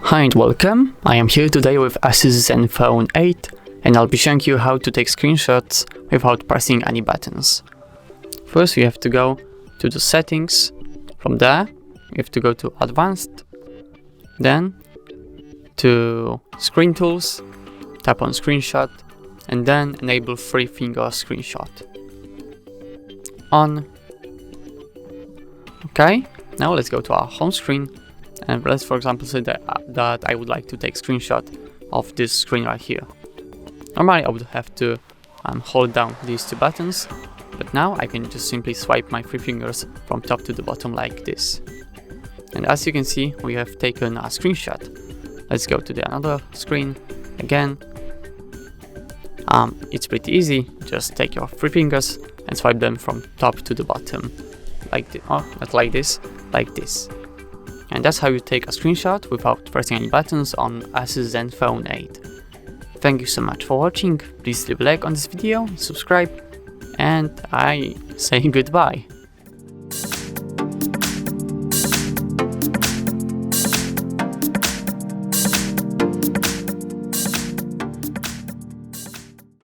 Hi and welcome, I am here today with ASUS Zenfone 8 and I'll be showing you how to take screenshots without pressing any buttons. First you have to go to the settings, from there you have to go to advanced, then to screen tools, tap on screenshot and then enable 3-finger screenshot. On. Okay, now let's go to our home screen. And let's, for example, say that I would like to take screenshot of this screen right here. Normally I would have to hold down these two buttons, but now I can just simply swipe my 3 fingers from top to the bottom like this. And as you can see, we have taken a screenshot. Let's go to the another screen again. It's pretty easy, just take your 3 fingers and swipe them from top to the bottom, like this, not like this, like this. And that's how you take a screenshot without pressing any buttons on ASUS Zenfone 8. Thank you so much for watching, please leave a like on this video, subscribe, and I say goodbye.